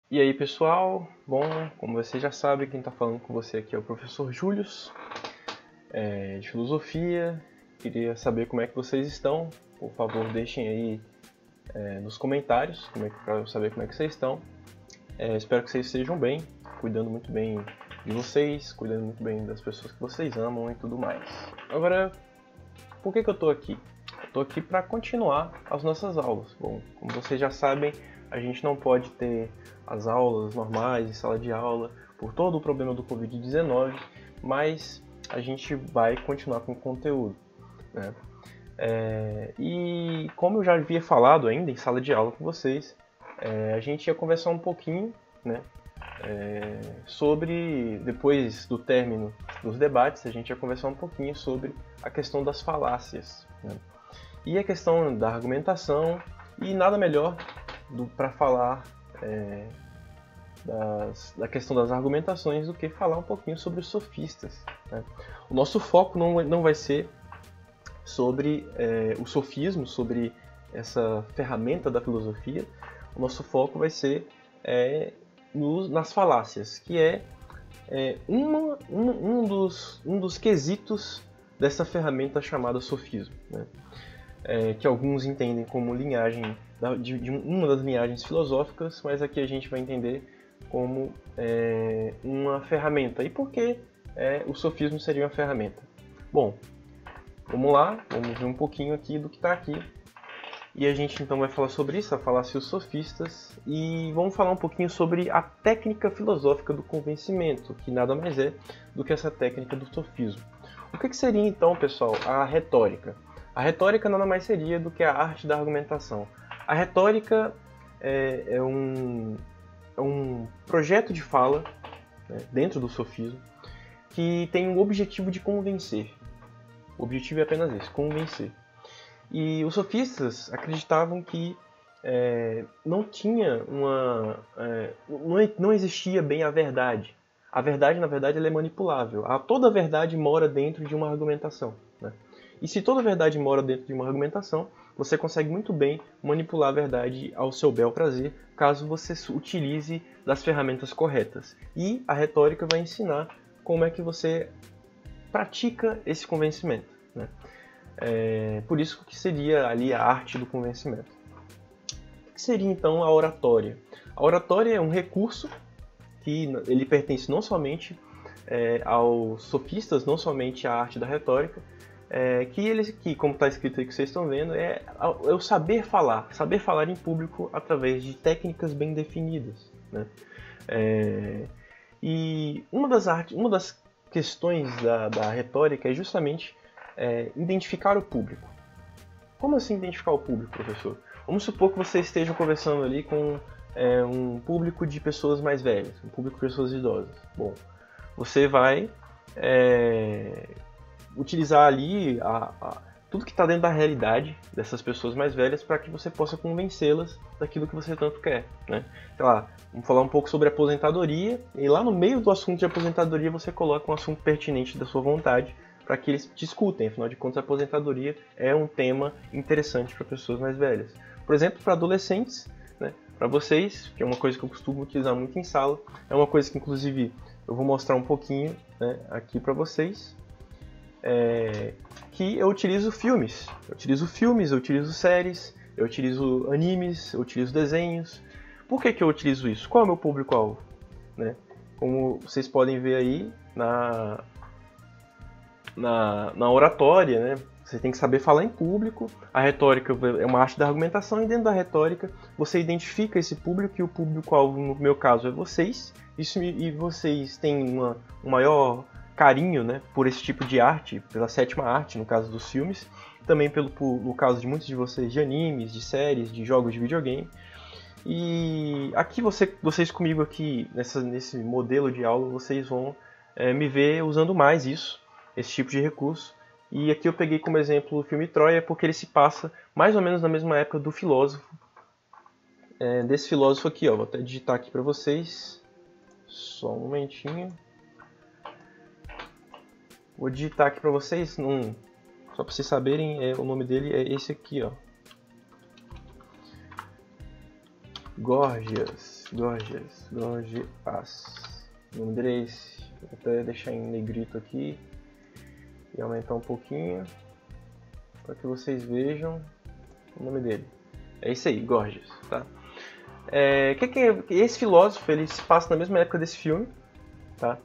E aí pessoal, bom, como você já sabe, quem está falando com você aqui é o professor Július, de Filosofia. Queria saber como é que vocês estão. Por favor, deixem aí nos comentários para eu saber como é que vocês estão. Espero que vocês estejam bem, cuidando muito bem de vocês, cuidando muito bem das pessoas que vocês amam e tudo mais. Agora, por que eu estou aqui? Eu estou aqui para continuar as nossas aulas. Bom, como vocês já sabem, a gente não pode ter as aulas normais em sala de aula por todo o problema do Covid-19, mas a gente vai continuar com o conteúdo, né? E como eu já havia falado ainda em sala de aula com vocês, a gente ia conversar um pouquinho, né, sobre, depois do término dos debates, a gente ia conversar um pouquinho sobre a questão das falácias, né? E a questão da argumentação, e nada melhor para falar da questão das argumentações do que falar um pouquinho sobre os sofistas, né? O nosso foco não vai ser sobre o sofismo, sobre essa ferramenta da filosofia. O nosso foco vai ser nas falácias, que é um dos quesitos dessa ferramenta chamada sofismo, né? Que alguns entendem como linhagem de uma das linhagens filosóficas, mas aqui a gente vai entender como uma ferramenta. E por que o sofismo seria uma ferramenta? Bom, vamos lá, vamos ver um pouquinho aqui do que está aqui. E a gente então vai falar sobre isso, a falácia e os sofistas, e vamos falar um pouquinho sobre a técnica filosófica do convencimento, que nada mais é do que essa técnica do sofismo. O que seria então, pessoal, a retórica? A retórica nada mais seria do que a arte da argumentação. A retórica é um projeto de fala, né, dentro do sofismo, que tem o objetivo de convencer. O objetivo é apenas esse, convencer. E os sofistas acreditavam que não tinha não existia bem a verdade. A verdade, na verdade, ela é manipulável. Toda a verdade mora dentro de uma argumentação, né? E se toda a verdade mora dentro de uma argumentação, você consegue muito bem manipular a verdade ao seu bel prazer, caso você utilize das ferramentas corretas. E a retórica vai ensinar como é que você pratica esse convencimento, né? Por isso que seria ali a arte do convencimento. O que seria então a oratória? A oratória é um recurso que ele pertence não somente aos sofistas, não somente à arte da retórica, que como está escrito aí que vocês estão vendo, é o saber falar em público através de técnicas bem definidas, né? E uma das questões da retórica é justamente identificar o público. Como assim identificar o público, professor? Vamos supor que você esteja conversando ali com um público de pessoas mais velhas, um público de pessoas idosas. Bom, você vai utilizar ali tudo que está dentro da realidade dessas pessoas mais velhas para que você possa convencê-las daquilo que você tanto quer, né? Sei lá, vamos falar um pouco sobre aposentadoria, e lá no meio do assunto de aposentadoria você coloca um assunto pertinente da sua vontade para que eles discutem. Afinal de contas, a aposentadoria é um tema interessante para pessoas mais velhas. Por exemplo, para adolescentes, né? Para vocês, que é uma coisa que eu costumo utilizar muito em sala, é uma coisa que inclusive eu vou mostrar um pouquinho, né, aqui para vocês. Que eu utilizo filmes. Eu utilizo séries, eu utilizo animes, eu utilizo desenhos. Por que eu utilizo isso? Qual é o meu público-alvo, né? Como vocês podem ver aí na oratória, né? Você tem que saber falar em público. A retórica é uma arte da argumentação, e dentro da retórica você identifica esse público, e o público-alvo, no meu caso, é vocês. E vocês têm um maior carinho, né, por esse tipo de arte, pela sétima arte, no caso dos filmes, também no caso de muitos de vocês, de animes, de séries, de jogos de videogame. E aqui vocês comigo aqui, nesse modelo de aula, vocês vão me ver usando mais esse tipo de recurso. E aqui eu peguei como exemplo o filme Troia, porque ele se passa mais ou menos na mesma época do filósofo, desse filósofo aqui, ó. Vou até digitar aqui para vocês, só um momentinho. Vou digitar aqui para vocês, só para vocês saberem, o nome dele é esse aqui, ó. Gorgias. Gorgias. O nome dele é esse. Vou até deixar em negrito aqui e aumentar um pouquinho para que vocês vejam o nome dele. É isso aí, Gorgias, tá? Esse filósofo, ele se passa na mesma época desse filme, tá?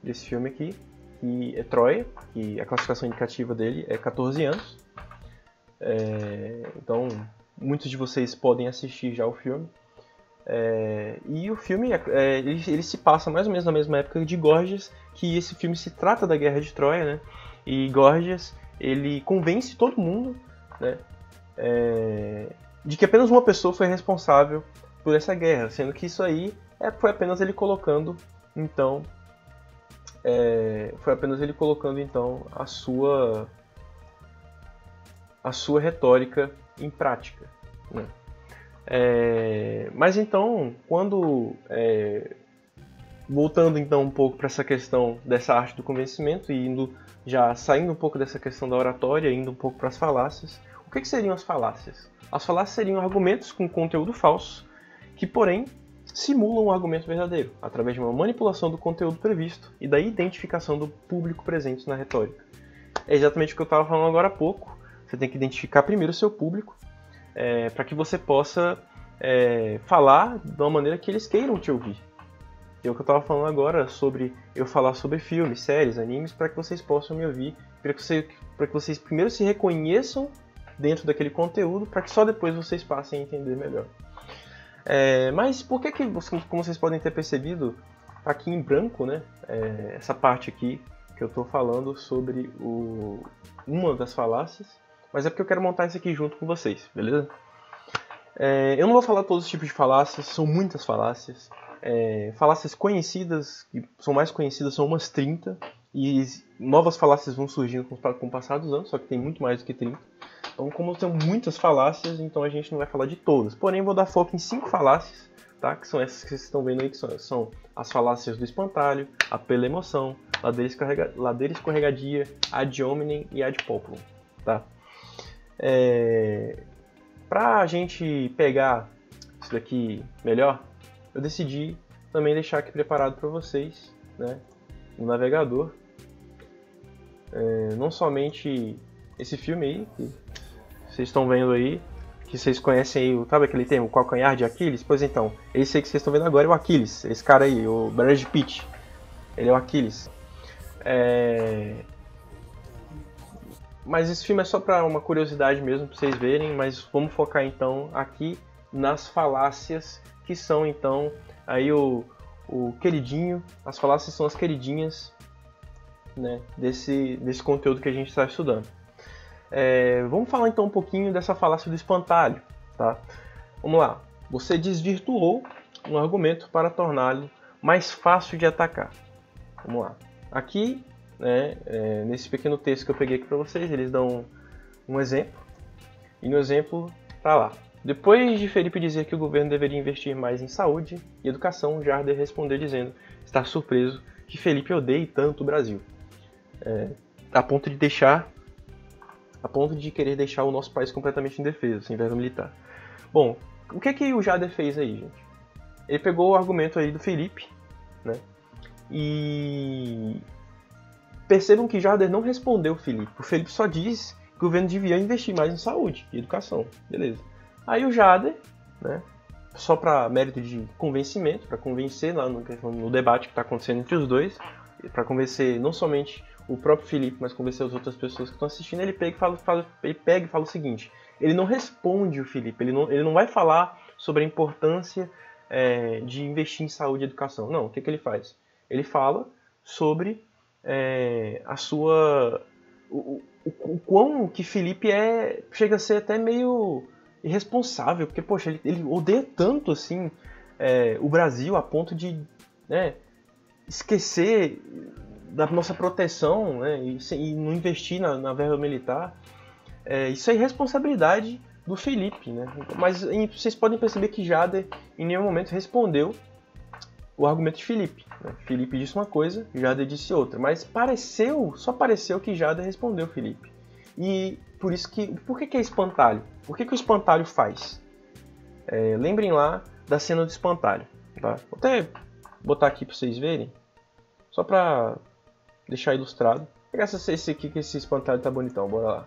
Desse filme aqui, que é Troia, que a classificação indicativa dele é 14 anos. Então, muitos de vocês podem assistir já o filme. E o filme ele se passa mais ou menos na mesma época de Gorgias, que esse filme se trata da Guerra de Troia, né? E Gorgias, ele convence todo mundo, né? De que apenas uma pessoa foi responsável por essa guerra, sendo que isso aí foi apenas ele colocando, então, a sua retórica em prática, né? Mas então, voltando então um pouco para essa questão dessa arte do convencimento e saindo um pouco dessa questão da oratória, indo um pouco para as falácias, o que seriam as falácias? As falácias seriam argumentos com conteúdo falso, que porém simulam um argumento verdadeiro, através de uma manipulação do conteúdo previsto e da identificação do público presente na retórica. É exatamente o que eu estava falando agora há pouco. Você tem que identificar primeiro o seu público, para que você possa falar de uma maneira que eles queiram te ouvir. É o que eu estava falando agora sobre eu falar sobre filmes, séries, animes, para que vocês possam me ouvir, para que vocês primeiro se reconheçam dentro daquele conteúdo, para que só depois vocês passem a entender melhor. Mas por que, como vocês podem ter percebido, tá aqui em branco, né, essa parte aqui que eu estou falando sobre uma das falácias, mas é porque eu quero montar isso aqui junto com vocês, beleza? Eu não vou falar todos os tipos de falácias, são muitas falácias. Falácias conhecidas, que são mais conhecidas, são umas 30, e novas falácias vão surgindo com o passar dos anos, só que tem muito mais do que 30. Então, como tem muitas falácias, então a gente não vai falar de todas. Porém, vou dar foco em 5 falácias, tá? Que são essas que vocês estão vendo aí, que são as falácias do espantalho, a pela emoção, ladeira escorregadia, ad hominem e ad populum, tá? Pra gente pegar isso daqui melhor, eu decidi também deixar aqui preparado para vocês, né, no navegador, não somente esse filme aí, que vocês estão vendo aí, que vocês conhecem aí, sabe aquele termo, calcanhar de Aquiles? Pois então, esse aí que vocês estão vendo agora é o Aquiles, esse cara aí, o Brad Pitt, ele é o Aquiles. Mas esse filme é só para uma curiosidade mesmo, para vocês verem, mas vamos focar então aqui nas falácias, que são então aí o queridinho, as falácias são as queridinhas, né, desse conteúdo que a gente está estudando. Vamos falar então um pouquinho dessa falácia do espantalho, tá? Vamos lá. Você desvirtuou um argumento para torná-lo mais fácil de atacar. Vamos lá. Aqui, né, nesse pequeno texto que eu peguei aqui para vocês, eles dão um exemplo. E no exemplo tá lá. Depois de Felipe dizer que o governo deveria investir mais em saúde e educação, Jarder respondeu dizendo estar surpreso que Felipe odeie tanto o Brasil, a ponto de querer deixar o nosso país completamente indefeso, sem verba militar. Bom, o que o Jarder fez aí, gente? Ele pegou o argumento aí do Felipe, né? E percebam que Jarder não respondeu o Felipe. O Felipe só diz que o governo devia investir mais em saúde e educação, beleza? Aí o Jarder, né, só para mérito de convencimento, para convencer lá no debate que está acontecendo entre os dois, para convencer não somente o próprio Felipe, mas convencer as outras pessoas que estão assistindo, ele pega e fala o seguinte: ele não responde o Felipe, ele não vai falar sobre a importância de investir em saúde e educação. Não, o que ele faz? Ele fala sobre o quão que Felipe chega a ser até meio irresponsável, porque, poxa, ele odeia tanto assim o Brasil a ponto de, né, esquecer da nossa proteção, né, e não investir na verba militar. Isso é irresponsabilidade do Felipe, né? Mas vocês podem perceber que Jarder em nenhum momento respondeu o argumento de Felipe, né? Felipe disse uma coisa, Jarder disse outra, mas só pareceu que Jarder respondeu Felipe. E por que é espantalho? Por que o espantalho faz? Lembrem lá da cena do espantalho. Tá? Vou até botar aqui para vocês verem, só para deixar ilustrado. Vou pegar esse aqui, que esse espantalho tá bonitão, bora lá.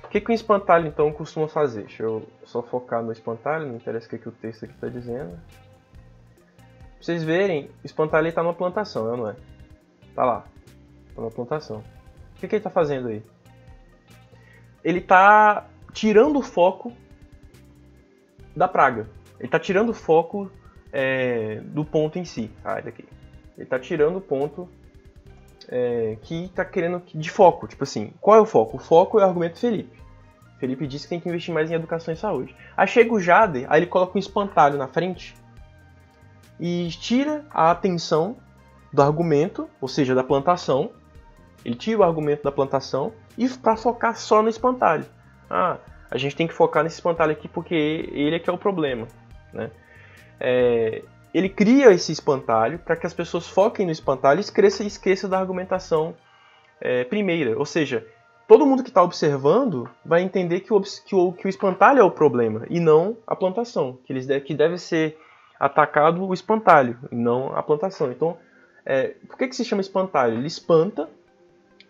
O que o espantalho então costuma fazer? Deixa eu só focar no espantalho, não interessa o que o texto aqui está dizendo. Pra vocês verem, o espantalho está numa plantação, não é? Tá lá, tá numa plantação. O que ele está fazendo aí? Ele está tirando o foco da praga. Ele está tirando o foco do ponto em si. Daqui. Ele está tirando o ponto que está querendo de foco. Tipo assim, qual é o foco? O foco é o argumento do Felipe. Felipe disse que tem que investir mais em educação e saúde. Aí chega o Jader, aí ele coloca um espantalho na frente e tira a atenção do argumento, ou seja, da plantação. Ele tira o argumento da plantação e para focar só no espantalho. A gente tem que focar nesse espantalho aqui porque ele é que é o problema, né? Ele cria esse espantalho para que as pessoas foquem no espantalho e esqueçam da argumentação primeira. Ou seja, todo mundo que está observando vai entender que o espantalho é o problema e não a plantação. Que deve ser atacado o espantalho e não a plantação. Então, por que se chama espantalho? Ele espanta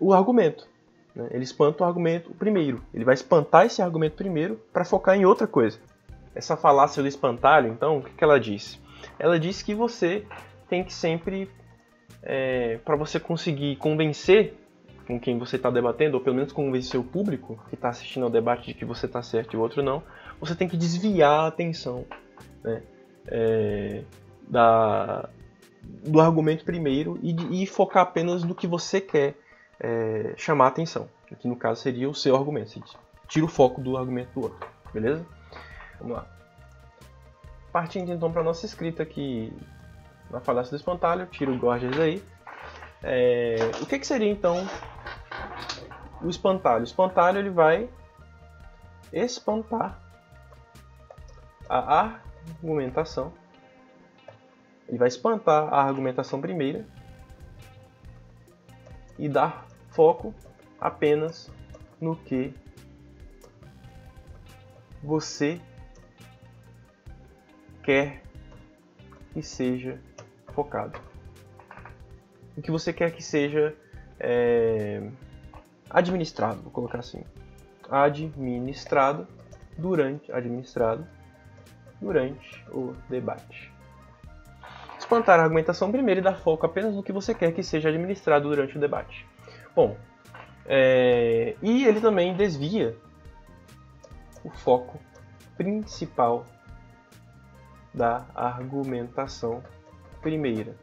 o argumento. Né? Ele espanta o argumento primeiro. Ele vai espantar esse argumento primeiro para focar em outra coisa. Essa falácia do espantalho, então, o que ela diz? Ela diz que você tem que sempre, para você conseguir convencer com quem você está debatendo, ou pelo menos convencer o público que está assistindo ao debate de que você está certo e o outro não, você tem que desviar a atenção, né, do argumento primeiro e focar apenas no que você quer chamar a atenção. Que no caso seria o seu argumento. Você tira o foco do argumento do outro. Beleza? Vamos lá. Partindo então para a nossa escrita aqui na falácia do espantalho, tira o Gorgias aí. O que seria então o espantalho? O espantalho ele vai espantar a argumentação. Ele vai espantar a argumentação primeira e dar foco apenas no que você quer que seja focado. O que você quer que seja administrado, vou colocar assim. Administrado durante o debate. Espantar a argumentação primeiro e dar foco apenas no que você quer que seja administrado durante o debate. Bom, e ele também desvia o foco principal da argumentação primeira,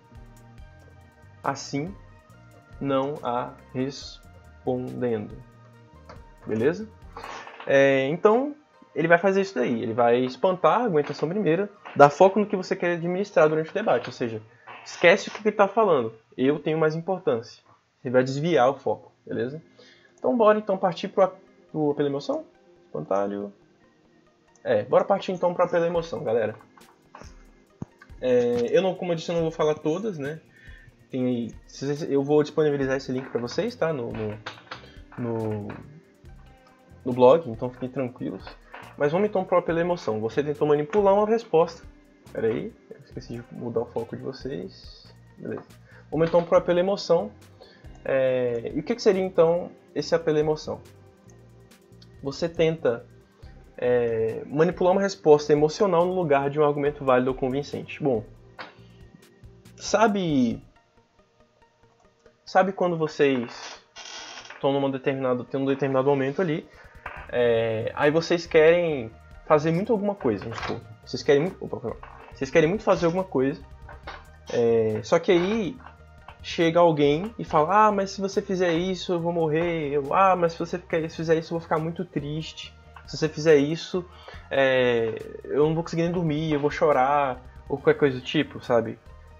assim não a respondendo. Beleza? Então, ele vai fazer isso daí. Ele vai espantar a argumentação primeira, dar foco no que você quer administrar durante o debate. Ou seja, esquece o que ele está falando. Eu tenho mais importância. Ele vai desviar o foco. Beleza? Então, bora então partir para o apelo à emoção? Espantalho. Bora partir então para o apelo à emoção, galera. Como eu disse, eu não vou falar todas, né? Eu vou disponibilizar esse link para vocês, tá? No blog, então fiquem tranquilos. Mas vamos então para o apelo à emoção. Você tentou manipular uma resposta. Espera aí, eu esqueci de mudar o foco de vocês. Beleza. Vamos então para o apelo à emoção. E o que seria então esse apelo à emoção? Você tenta manipular uma resposta emocional no lugar de um argumento válido ou convincente. Bom, sabe quando vocês estão tem um determinado momento ali, aí vocês querem fazer muito alguma coisa, vamos supor. Vocês querem muito fazer alguma coisa, só que aí chega alguém e fala: mas se você fizer isso eu vou morrer, mas se você fizer isso eu vou ficar muito triste, se você fizer isso eu não vou conseguir nem dormir, eu vou chorar, ou qualquer coisa do tipo, sabe?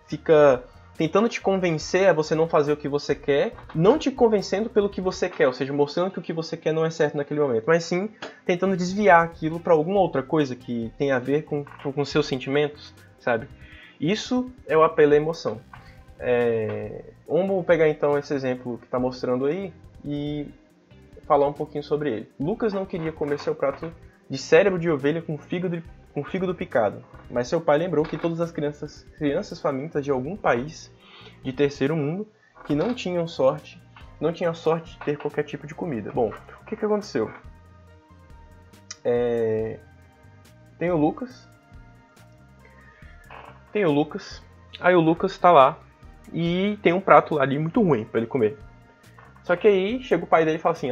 Fica tentando te convencer a você não fazer o que você quer, não te convencendo pelo que você quer, ou seja, mostrando que o que você quer não é certo naquele momento, mas sim tentando desviar aquilo para alguma outra coisa que tem a ver com seus sentimentos, sabe? Isso é o apelo à emoção. Vamos pegar então esse exemplo que está mostrando aí e falar um pouquinho sobre ele. Lucas não queria comer seu prato de cérebro de ovelha com fígado com o fígado picado, mas seu pai lembrou que todas as crianças famintas de algum país de terceiro mundo que não tinham sorte de ter qualquer tipo de comida. Bom, o que aconteceu? Tem o Lucas, aí o Lucas tá lá e tem um prato lá ali muito ruim pra ele comer. Só que aí chega o pai dele e fala assim,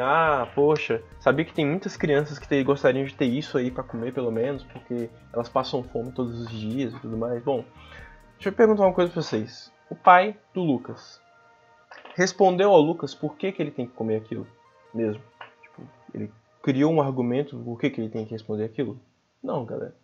poxa, sabia que tem muitas crianças que gostariam de ter isso aí pra comer pelo menos, porque elas passam fome todos os dias e tudo mais. Bom, deixa eu perguntar uma coisa pra vocês. O pai do Lucas respondeu ao Lucas por que ele tem que comer aquilo mesmo? Tipo, ele criou um argumento por que ele tem que responder aquilo? Não, galera.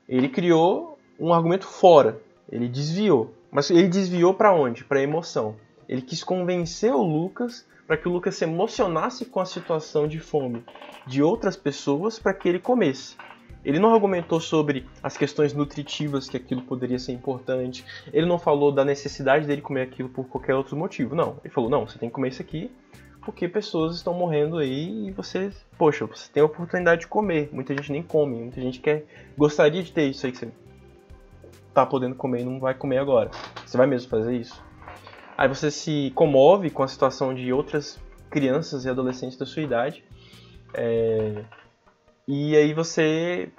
Ele criou um argumento fora. Ele desviou. Mas ele desviou pra onde? Pra emoção. Ele quis convencer o Lucas para que o Lucas se emocionasse com a situação de fome de outras pessoas para que ele comesse. Ele não argumentou sobre as questões nutritivas que aquilo poderia ser importante. Ele não falou da necessidade dele comer aquilo por qualquer outro motivo. Não. Ele falou, não, você tem que comer isso aqui porque pessoas estão morrendo aí e você tem a oportunidade de comer. Muita gente nem come, muita gente gostaria de ter isso aí que você tá podendo comer e não vai comer agora. Você vai mesmo fazer isso? Aí você se comove com a situação de outras crianças e adolescentes da sua idade. E aí você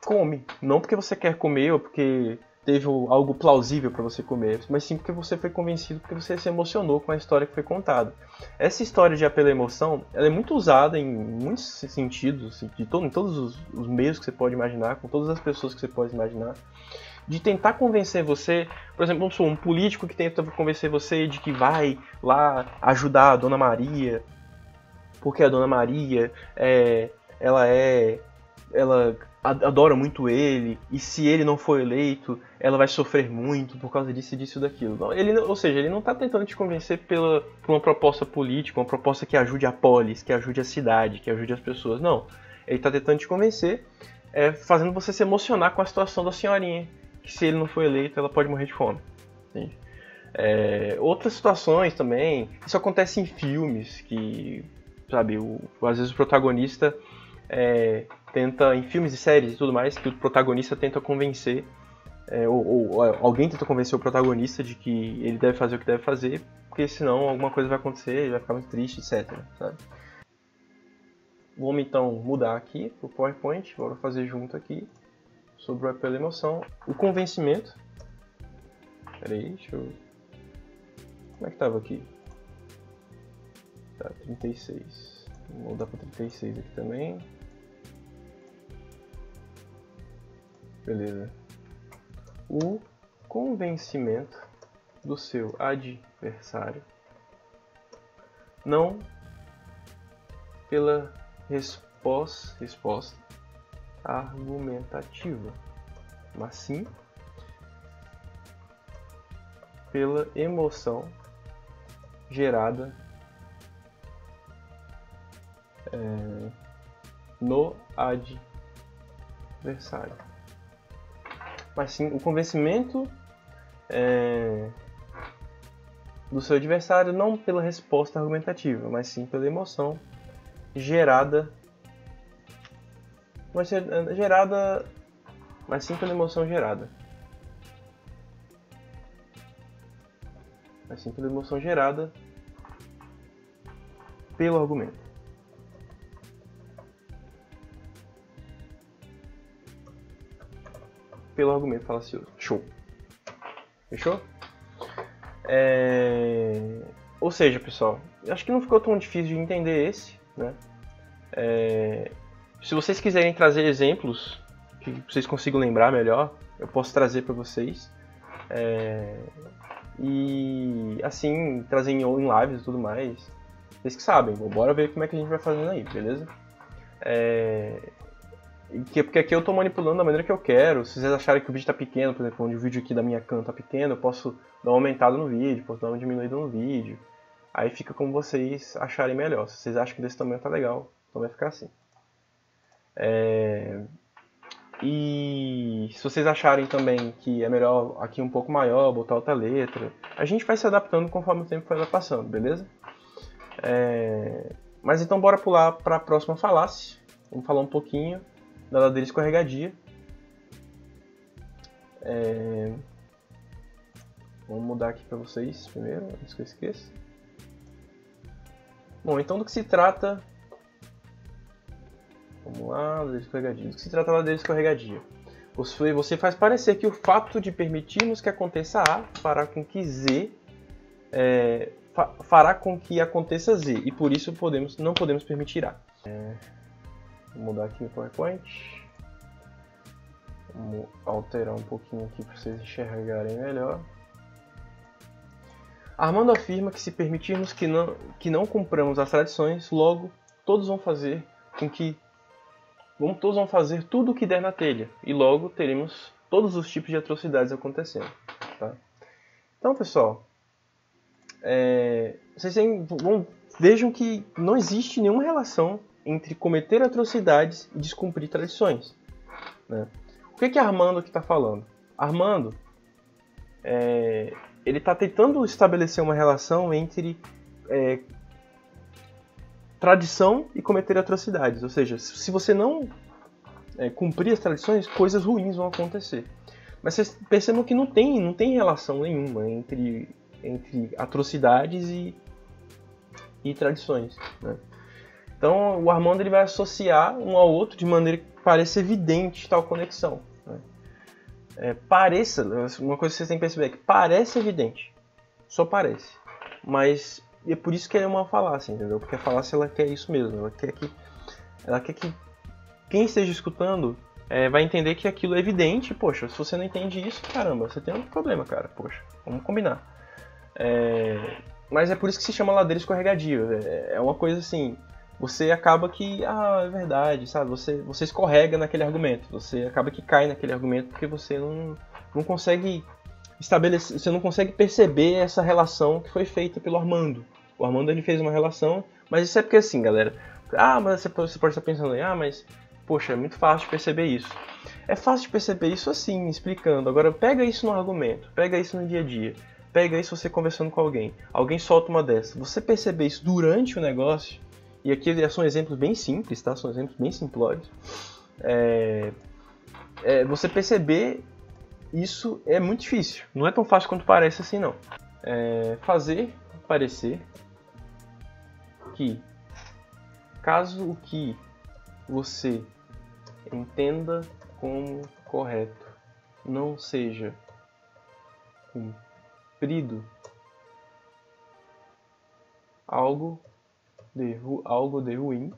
come. Não porque você quer comer ou porque teve algo plausível para você comer, mas sim porque você foi convencido, porque você se emocionou com a história que foi contada. Essa história de apelo à emoção, ela é muito usada em muitos sentidos, em todos os meios que você pode imaginar, com todas as pessoas que você pode imaginar. De tentar convencer você, por exemplo, um político que tenta convencer você de que vai lá ajudar a Dona Maria, porque a Dona Maria ela adora muito ele, e se ele não for eleito, ela vai sofrer muito por causa disso, disso e daquilo. Ou seja, ele não está tentando te convencer por uma proposta política, uma proposta que ajude a polis, que ajude a cidade, que ajude as pessoas. Não. Ele está tentando te convencer, fazendo você se emocionar com a situação da senhorinha, que se ele não for eleito, ela pode morrer de fome. Entende? Outras situações também, isso acontece em filmes, que, sabe, às vezes o protagonista tenta, em filmes e séries e tudo mais, que o protagonista tenta convencer, ou alguém tenta convencer o protagonista de que ele deve fazer o que deve fazer, porque senão alguma coisa vai acontecer, ele vai ficar muito triste, etc. Sabe? Vamos então mudar aqui pro PowerPoint, bora fazer junto aqui. Sobre o apelo à emoção, o convencimento. Peraí, deixa eu... Como é que tava aqui? Tá, 36. Vou mudar para 36 aqui também. Beleza. O convencimento do seu adversário, não pela resposta argumentativa, mas sim pela emoção gerada no adversário. Mas sim o convencimento do seu adversário não pela resposta argumentativa, mas sim pela emoção gerada. Vai ser gerada, mas sim pela emoção gerada. Mas sim pela emoção gerada pelo argumento. Pelo argumento falacioso. Show. Fechou? Ou seja, pessoal, acho que não ficou tão difícil de entender esse, né? Se vocês quiserem trazer exemplos que vocês consigam lembrar melhor, eu posso trazer para vocês. E assim, trazer em lives e tudo mais. Vocês que sabem, bora ver como é que a gente vai fazendo aí, beleza? Porque aqui eu tô manipulando da maneira que eu quero. Se vocês acharem que o vídeo tá pequeno, por exemplo, onde o vídeo aqui da minha cam tá pequeno, eu posso dar uma aumentada no vídeo, posso dar uma diminuída no vídeo. Aí fica como vocês acharem melhor. Se vocês acham que desse tamanho tá legal, então vai ficar assim. E se vocês acharem também que é melhor aqui um pouco maior, botar outra letra, a gente vai se adaptando conforme o tempo vai passando, beleza? Mas então bora pular para a próxima falácia. Vamos falar um pouquinho da ladeira escorregadia. Vamos mudar aqui para vocês primeiro, antes que eu esqueça. Bom, então do que se trata... Vamos lá, ladeira escorregadia. Do que se trata a ladeira escorregadia? Você faz parecer que o fato de permitirmos que aconteça A fará com que Z... fará com que aconteça Z, e por isso não podemos permitir A. Vou mudar aqui no PowerPoint. Vamos alterar um pouquinho aqui para vocês enxergarem melhor. Armando afirma que se permitirmos que não cumpramos as tradições, logo todos vão fazer tudo o que der na telha, e logo teremos todos os tipos de atrocidades acontecendo. Tá? Então, pessoal, vocês vejam que não existe nenhuma relação entre cometer atrocidades e descumprir tradições. Né? O que Armando aqui está falando? Armando, ele está tentando estabelecer uma relação entre tradição e cometer atrocidades. Ou seja, se você não cumprir as tradições, coisas ruins vão acontecer. Mas vocês percebam que não tem relação nenhuma entre atrocidades e tradições. Né? Então o Armando ele vai associar um ao outro de maneira que pareça evidente tal conexão. Né? Uma coisa que vocês têm que perceber é que parece evidente, só parece, mas é por isso que é uma falácia, entendeu? Porque a falácia ela quer isso mesmo, ela quer que quem esteja escutando vai entender que aquilo é evidente. Poxa, se você não entende isso, caramba, você tem um problema, cara, poxa, vamos combinar. Mas é por isso que se chama ladeira escorregadia. É uma coisa assim, você acaba que, é verdade, sabe? Você escorrega naquele argumento, você acaba que cai naquele argumento porque você não consegue estabelecer, você não consegue perceber essa relação que foi feita pelo Armando. O Armando ele fez uma relação, mas isso é porque assim, galera, mas você pode estar pensando aí, mas poxa, é muito fácil de perceber isso. É fácil de perceber isso assim, explicando. Agora pega isso no argumento, pega isso no dia a dia. Pega isso você conversando com alguém solta uma dessa. Você perceber isso durante o negócio, e aqui são exemplos bem simples, tá? São exemplos bem simplórios. Você perceber isso é muito difícil. Não é tão fácil quanto parece assim, não. Fazer parecer que, caso o que você entenda como correto não seja cumprido, algo de ruim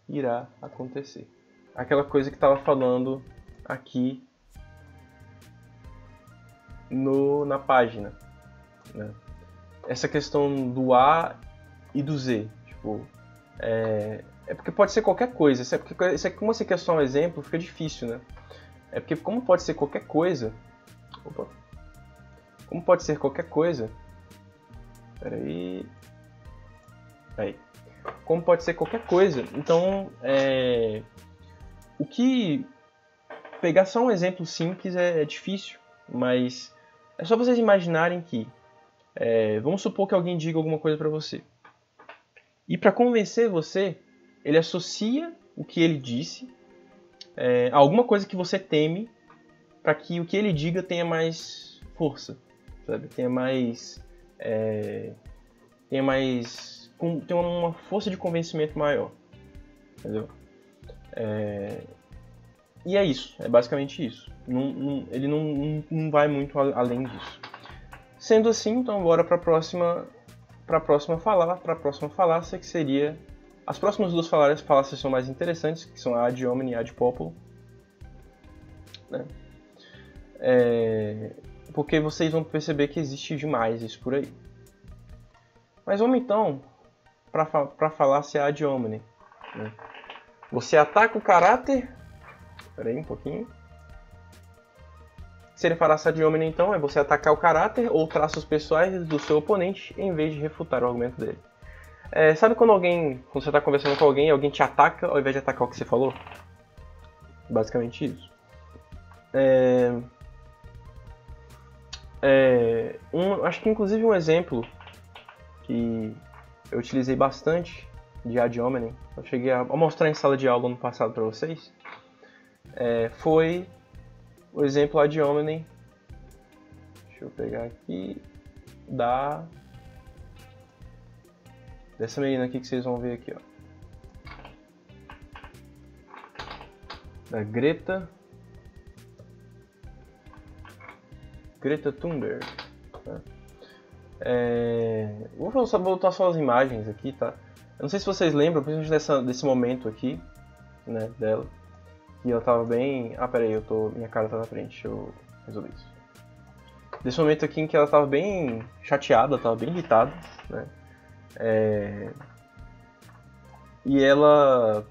irá acontecer. Aquela coisa que estava falando aqui na página, né? Essa questão do A e do Z, tipo, porque pode ser qualquer coisa. Como você quer só um exemplo, fica difícil, né? Porque como pode ser qualquer coisa, como pode ser qualquer coisa, então o que pegar só um exemplo simples é difícil, mas é só vocês imaginarem que vamos supor que alguém diga alguma coisa para você, e para convencer você, ele associa o que ele disse a alguma coisa que você teme, para que o que ele diga tenha mais força, sabe? Tenha uma força de convencimento maior, entendeu? E é isso, é basicamente isso. Ele não vai muito além disso. Sendo assim, então bora para a próxima falácia, que seria... As próximas duas falácias são mais interessantes, que são a ad hominem e a ad populum, né? Porque vocês vão perceber que existe demais isso por aí. Mas vamos então para falácia ad hominem, né? Você ataca o caráter... Espera aí um pouquinho. Se ele falácia ad hominem, então, é você atacar o caráter ou traços pessoais do seu oponente em vez de refutar o argumento dele. Sabe quando você está conversando com alguém e alguém te ataca ao invés de atacar o que você falou? Basicamente isso. Acho que inclusive um exemplo que eu utilizei bastante de ad hominem, eu cheguei a mostrar em sala de aula no passado para vocês, foi o exemplo ad hominem. Deixa eu pegar aqui. Dessa menina aqui que vocês vão ver aqui, ó. Da Greta Thunberg. Tá? Vou botar só as imagens aqui, tá? Eu não sei se vocês lembram, principalmente desse momento aqui, né, dela. Que ela tava bem... Ah, peraí, minha cara tá na frente, deixa eu resolver isso. Desse momento aqui em que ela tava bem chateada, tava bem irritada, né? E ela...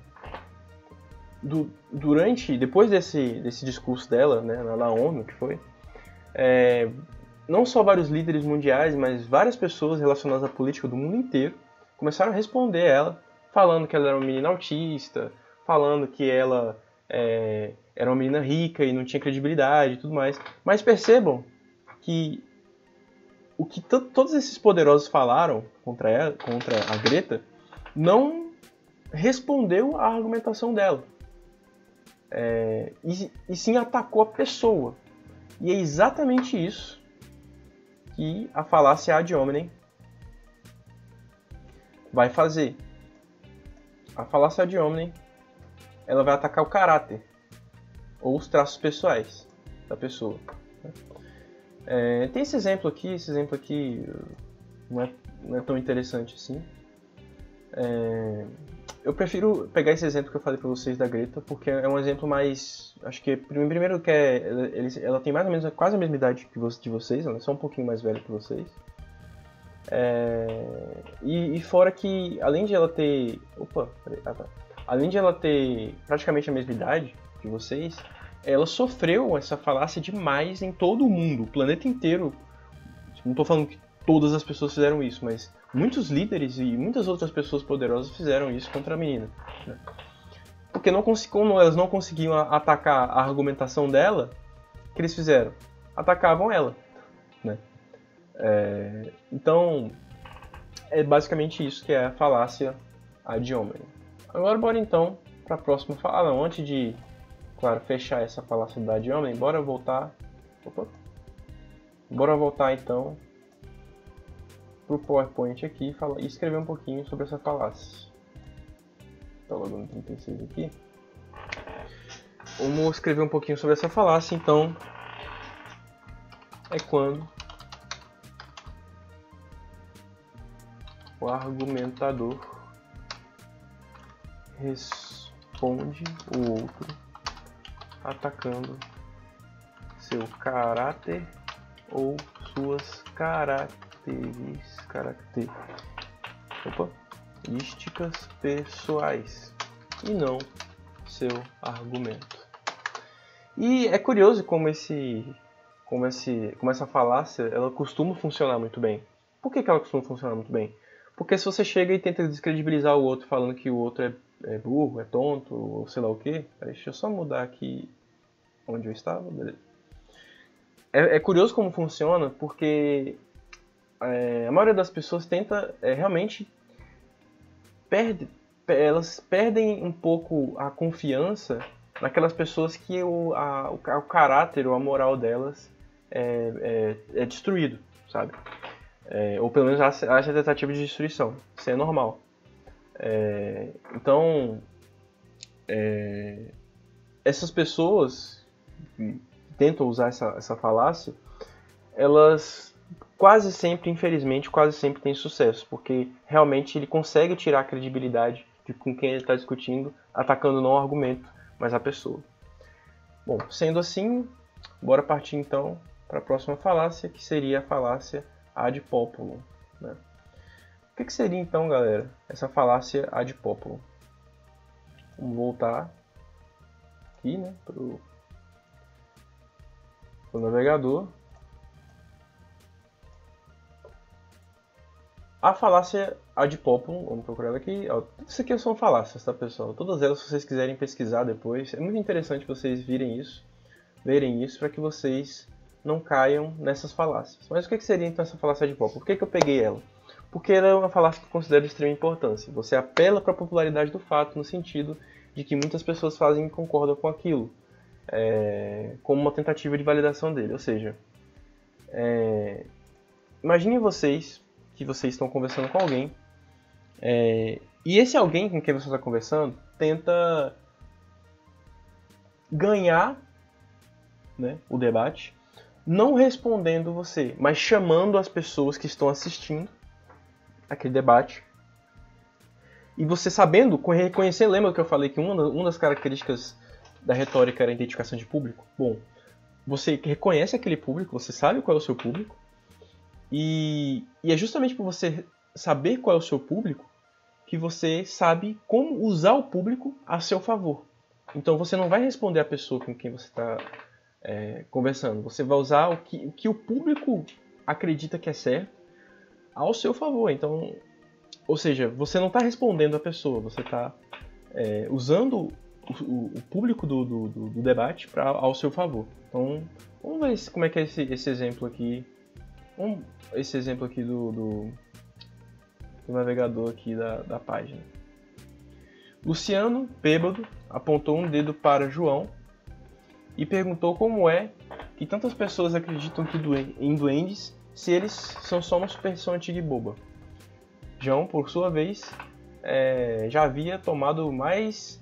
Depois desse discurso dela, né, na ONU, que foi... não só vários líderes mundiais, mas várias pessoas relacionadas à política do mundo inteiro começaram a responder ela, falando que ela era uma menina autista, falando que ela era uma menina rica e não tinha credibilidade e tudo mais. Mas percebam que o que todos esses poderosos falaram contra a Greta não respondeu à argumentação dela. E sim atacou a pessoa. E é exatamente isso que a falácia ad hominem vai fazer. A falácia ad hominem, ela vai atacar o caráter ou os traços pessoais da pessoa. Tem esse exemplo aqui não é tão interessante assim. Eu prefiro pegar esse exemplo que eu falei pra vocês da Greta, porque é um exemplo mais... Acho que, primeiro, que ela tem mais ou menos quase a mesma idade de vocês, ela é só um pouquinho mais velha que vocês. E fora que, além de ela ter... Além de ela ter praticamente a mesma idade que vocês, ela sofreu essa falácia demais em todo o mundo, o planeta inteiro. Não estou falando que todas as pessoas fizeram isso, mas muitos líderes e muitas outras pessoas poderosas fizeram isso contra a menina, né? Porque como elas não conseguiam atacar a argumentação dela, o que eles fizeram? Atacavam ela, né? Então, é basicamente isso que é a falácia ad hominem. Agora bora então para a próxima fala. Antes de, claro, fechar essa falácia da ad hominem, bora voltar então pro PowerPoint aqui e escrever um pouquinho sobre essa falácia. Tá logo no 36 aqui. Vamos escrever um pouquinho sobre essa falácia, então. É quando o argumentador responde o outro atacando seu caráter ou suas características pessoais e não seu argumento. E é curioso como essa falácia ela costuma funcionar muito bem. Por que ela costuma funcionar muito bem? Porque se você chega e tenta descredibilizar o outro falando que o outro é burro, é tonto, ou sei lá o quê. Deixa eu só mudar aqui onde eu estava, beleza. É curioso como funciona, porque a maioria das pessoas tenta realmente elas perdem um pouco a confiança naquelas pessoas que o caráter ou a moral delas é destruído, sabe? Ou pelo menos há essa tentativa de destruição. Isso é normal. Então, essas pessoas que tentam usar essa falácia, elas quase sempre, infelizmente, têm sucesso, porque realmente ele consegue tirar a credibilidade com quem ele está discutindo, atacando não o argumento, mas a pessoa. Bom, sendo assim, bora partir então para a próxima falácia, que seria a falácia ad populum, né? O que seria então, galera, essa falácia ad populum? Vamos voltar aqui, né, pro navegador. A falácia ad populum, vamos procurar ela aqui. Isso aqui são falácias, tá, pessoal? Todas elas, se vocês quiserem pesquisar depois, é muito interessante vocês verem isso, para que vocês não caiam nessas falácias. Mas o que seria então essa falácia ad populum? Por que eu peguei ela? Porque ela é uma falácia que eu considero de extrema importância. Você apela para a popularidade do fato, no sentido de que muitas pessoas fazem e concordam com aquilo. como uma tentativa de validação dele. Ou seja, imagine vocês que vocês estão conversando com alguém, e esse alguém com quem você está conversando tenta ganhar, né, o debate, não respondendo você, mas chamando as pessoas que estão assistindo aquele debate. E você sabendo, reconhecendo, lembra que eu falei que uma das características da retórica era a identificação de público? Bom, você reconhece aquele público, você sabe qual é o seu público, e é justamente por você saber qual é o seu público que você sabe como usar o público a seu favor. Então você não vai responder a pessoa com quem você está conversando, você vai usar o que o público acredita que é certo ao seu favor. Então, ou seja, você não está respondendo a pessoa, você está usando o público do debate ao seu favor. Então, vamos ver como é que é esse exemplo aqui. Esse exemplo aqui do navegador aqui da página. Luciano, bêbado, apontou um dedo para João e perguntou como é que tantas pessoas acreditam em duendes se eles são só uma superstição antiga e boba. João, por sua vez, já havia tomado mais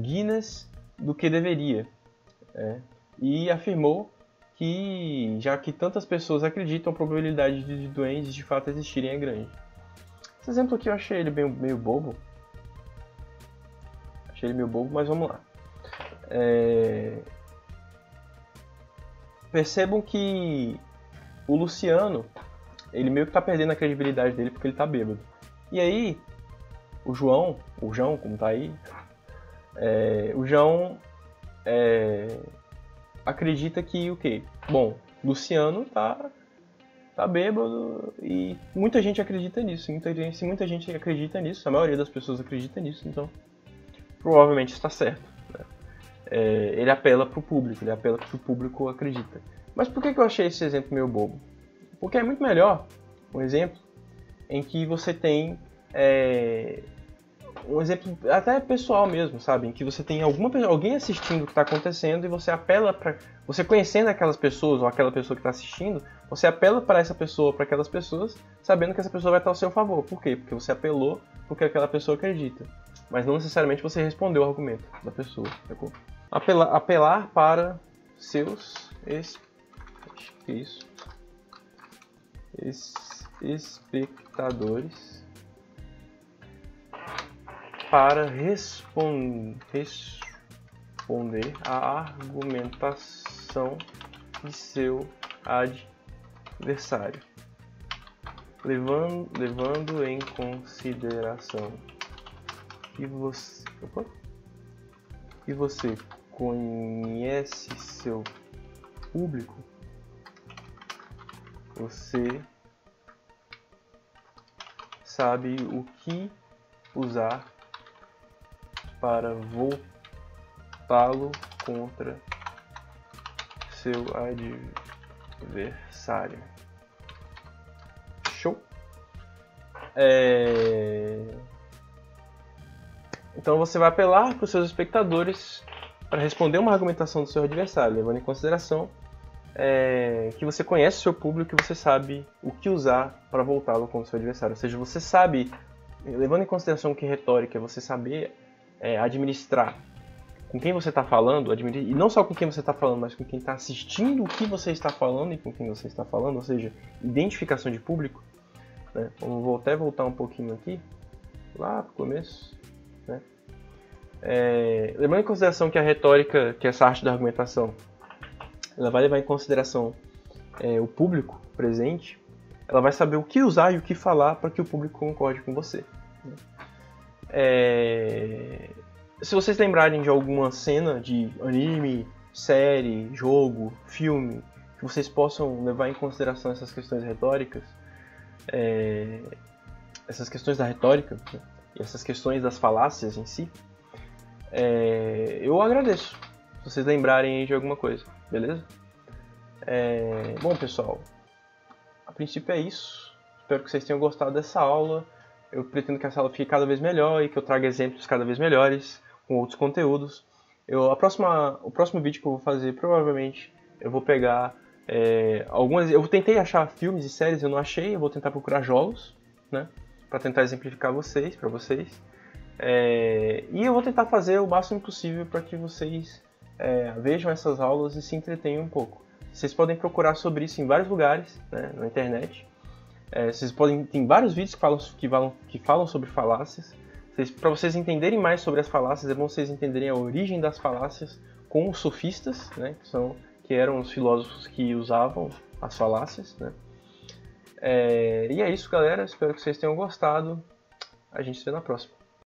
Guinness do que deveria, e afirmou que, já que tantas pessoas acreditam, a probabilidade de duendes de fato existirem é grande. Esse exemplo aqui eu achei ele meio bobo. Mas vamos lá. Percebam que o Luciano, ele meio que tá perdendo a credibilidade dele porque ele tá bêbado. E aí, o João, como tá aí, o João acredita que o quê? Bom, Luciano tá bêbado e muita gente acredita nisso. Se muita gente acredita nisso, a maioria das pessoas acredita nisso, então provavelmente está certo. Né? Ele apela para o público, ele apela para o que o público acredita. Mas por que eu achei esse exemplo meio bobo? Porque é muito melhor um exemplo em que você tem um exemplo até pessoal mesmo, sabe? Em que você tem alguém assistindo o que está acontecendo e você apela para... Você conhecendo aquelas pessoas ou aquela pessoa que está assistindo, você apela para essa pessoa, para aquelas pessoas, sabendo que essa pessoa vai estar ao seu favor. Por quê? Porque você apelou porque aquela pessoa acredita. Mas não necessariamente você respondeu o argumento da pessoa. Sacou? Apelar para seus espectadores para responder à argumentação de seu adversário, levando em consideração que você conhece seu público, você sabe o que usar para voltá-lo contra seu adversário. Show? Então você vai apelar para os seus espectadores para responder uma argumentação do seu adversário, levando em consideração que você conhece o seu público e você sabe o que usar para voltá-lo contra o seu adversário. Ou seja, você sabe, levando em consideração que retórica é você saber administrar com quem você está falando, e não só com quem você está falando, mas com quem está assistindo o que você está falando e com quem você está falando, ou seja, identificação de público. Né? Vamos voltar um pouquinho aqui, lá para o começo. Né? Levando em consideração que a retórica, que essa arte da argumentação, ela vai levar em consideração o público presente, ela vai saber o que usar e o que falar para que o público concorde com você. Né? Se vocês lembrarem de alguma cena de anime, série, jogo, filme, que vocês possam levar em consideração essas questões retóricas, essas questões da retórica, né? E essas questões das falácias em si, eu agradeço se vocês lembrarem de alguma coisa, beleza? Bom, pessoal, a princípio é isso. Espero que vocês tenham gostado dessa aula. Eu pretendo que essa aula fique cada vez melhor e que eu traga exemplos cada vez melhores com outros conteúdos. O próximo vídeo que eu vou fazer, provavelmente, eu vou pegar algumas... Eu tentei achar filmes e séries, eu não achei, eu vou tentar procurar jogos, né? Pra tentar exemplificar pra vocês. E eu vou tentar fazer o máximo possível para que vocês vejam essas aulas e se entretenham um pouco. Vocês podem procurar sobre isso em vários lugares, né, na internet. Tem vários vídeos que falam sobre falácias. Para vocês entenderem mais sobre as falácias, é bom vocês entenderem a origem das falácias com os sofistas, né, que eram os filósofos que usavam as falácias, né. E é isso, galera. Espero que vocês tenham gostado. A gente se vê na próxima.